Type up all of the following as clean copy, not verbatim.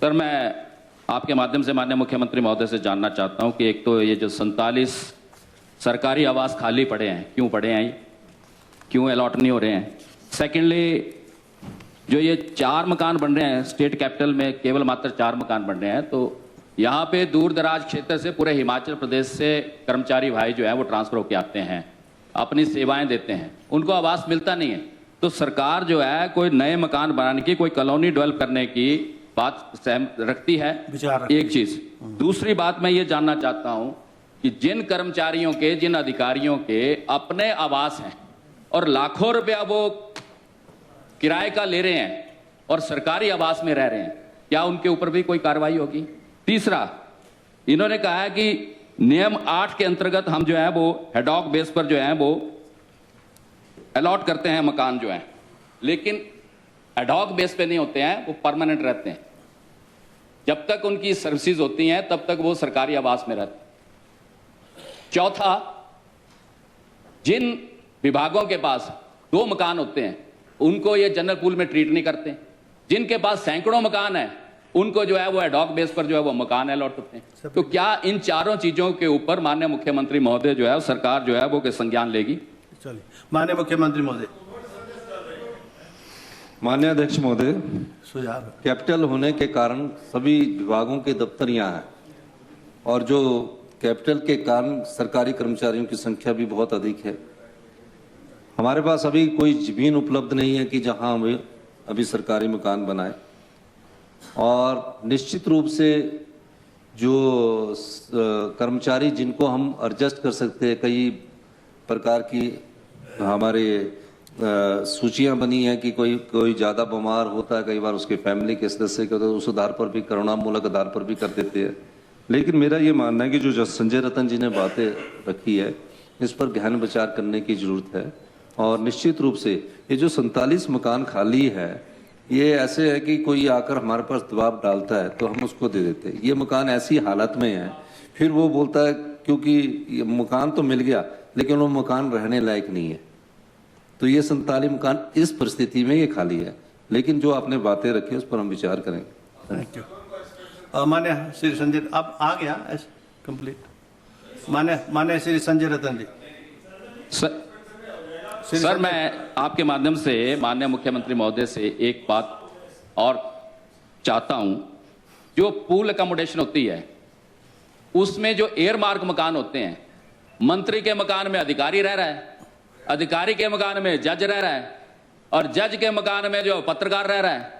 Sir, मैं आपके माध्यम से माननीय मुख्यमंत्री महोदय से जानना चाहता हूं कि एक तो ये जो 47 सरकारी आवास खाली पड़े हैं, क्यों पड़े हैं, क्यों अलॉट नहीं हो रहे हैं। सेकेंडली, जो ये 4 मकान बन रहे हैं स्टेट कैपिटल में, केवल मात्र 4 मकान बन रहे हैं, तो यहाँ पे दूर दराज क्षेत्र से पूरे हिमाचल प्रदेश से कर्मचारी भाई जो है वो ट्रांसफर होकर आते हैं, अपनी सेवाएं देते हैं, उनको आवास मिलता नहीं है। तो सरकार जो है कोई नए मकान बनाने की, कोई कॉलोनी डेवलप करने की बात सहमत रखती है, एक चीज। दूसरी बात मैं ये जानना चाहता हूं कि जिन कर्मचारियों के, जिन अधिकारियों के अपने आवास हैं और लाखों रुपया वो किराए का ले रहे हैं और सरकारी आवास में रह रहे हैं, क्या उनके ऊपर भी कोई कार्रवाई होगी। तीसरा, इन्होंने कहा है कि नियम 8 के अंतर्गत हम जो है वो हेडॉक बेस पर जो है वो अलॉट करते हैं मकान जो है, लेकिन एडॉक बेस पे नहीं होते हैं, वो परमानेंट रहते हैं। जब तक उनकी सर्विसेज होती हैं तब तक वो सरकारी आवास में रहते हैं। चौथा, जिन विभागों के पास 2 मकान होते हैं उनको ये जनरल पूल में ट्रीट नहीं करते। जिनके पास सैकड़ों मकान है उनको जो है वो एडॉक बेस पर जो है वो मकान अलॉट होते हैं। तो क्या इन चारों चीजों के ऊपर माननीय मुख्यमंत्री महोदय जो है सरकार जो है वो संज्ञान लेगी। चलिए, माननीय मुख्यमंत्री महोदय। माननीय अध्यक्ष महोदय, सुझाव कैपिटल होने के कारण सभी विभागों के दफ्तर यहाँ हैं और जो कैपिटल के कारण सरकारी कर्मचारियों की संख्या भी बहुत अधिक है। हमारे पास अभी कोई जमीन उपलब्ध नहीं है कि जहाँ हमें अभी सरकारी मकान बनाए, और निश्चित रूप से जो कर्मचारी जिनको हम एडजस्ट कर सकते हैं, कई प्रकार की हमारे सूचियां बनी हैं कि कोई ज़्यादा बीमार होता है, कई बार उसके फैमिली के सदस्य के, तो उस आधार पर भी, करुणामूलक आधार पर भी कर देते हैं। लेकिन मेरा ये मानना है कि जो संजय रतन जी ने बातें रखी है, इस पर गहन विचार करने की ज़रूरत है। और निश्चित रूप से ये जो 47 मकान खाली है, ये ऐसे है कि कोई आकर हमारे पास दबाव डालता है तो हम उसको दे देते हैं। ये मकान ऐसी हालत में है, फिर वो बोलता है क्योंकि ये मकान तो मिल गया लेकिन वो मकान रहने लायक नहीं है। तो ये 47 मकान इस परिस्थिति में ये खाली है। लेकिन जो आपने बातें रखी उस पर हम विचार करेंगे। Thank you. मान्य श्री संजय, अब आ गया कंप्लीट। मान्य श्री संजय रतन जी। सर, मैं आपके माध्यम से माननीय मुख्यमंत्री महोदय से एक बात और चाहता हूं। जो पूल अकोमोडेशन होती है उसमें जो एयरमार्क मकान होते हैं, मंत्री के मकान में अधिकारी रह रहा है, अधिकारी के मकान में जज रह रहा है और जज के मकान में जो पत्रकार रह रहा है,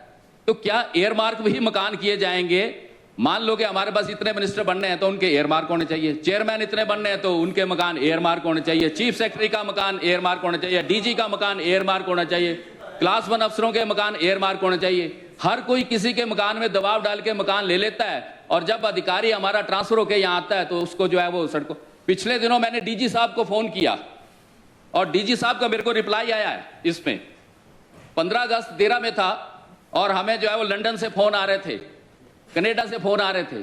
तो क्या एयरमार्क भी मकान किए जाएंगे। मान लो कि हमारे पास इतने मिनिस्टर बनने हैं तो उनके एयरमार्क होने चाहिए, चेयरमैन इतने बनने हैं तो उनके मकान एयरमार्क होने चाहिए, चीफ सेक्रेटरी का मकान एयरमार्क होना चाहिए, डीजी का मकान एयरमार्क होना चाहिए, क्लास 1 अफसरों के मकान एयरमार्क होने चाहिए। हर कोई किसी के मकान में दबाव डाल के मकान ले लेता है और जब अधिकारी हमारा ट्रांसफर होकर यहाँ आता है तो उसको जो है वो सड़कों। पिछले दिनों मैंने डीजी साहब को फोन किया और डीजी साहब का मेरे को रिप्लाई आया है। इसमें 15 अगस्त 13 में था और हमें जो है वो लंदन से फोन आ रहे थे, कनाडा से फोन आ रहे थे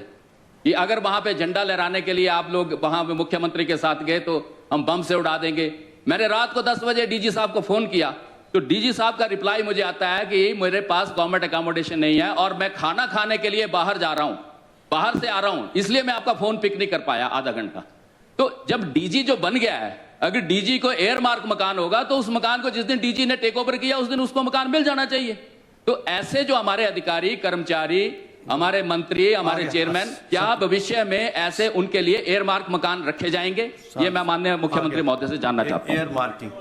कि अगर वहां पे झंडा लहराने के लिए आप लोग वहां पे मुख्यमंत्री के साथ गए तो हम बम से उड़ा देंगे। मैंने रात को 10 बजे डीजी साहब को फोन किया तो डीजी साहब का रिप्लाई मुझे आता है कि मेरे पास गवर्नमेंट अकोमोडेशन नहीं है और मैं खाना खाने के लिए बाहर जा रहा हूं, बाहर से आ रहा हूं, इसलिए मैं आपका फोन पिक नहीं कर पाया आधा घंटा। तो जब डीजी जो बन गया है, अगर डीजी को एयरमार्क मकान होगा तो उस मकान को जिस दिन डीजी ने टेक ओवर किया उस दिन उसको मकान मिल जाना चाहिए। तो ऐसे जो हमारे अधिकारी, कर्मचारी, हमारे मंत्री, हमारे चेयरमैन, क्या भविष्य में ऐसे उनके लिए एयरमार्क मकान रखे जाएंगे, ये मैं माननीय मुख्यमंत्री महोदय से जानना चाहता हूं। Air marking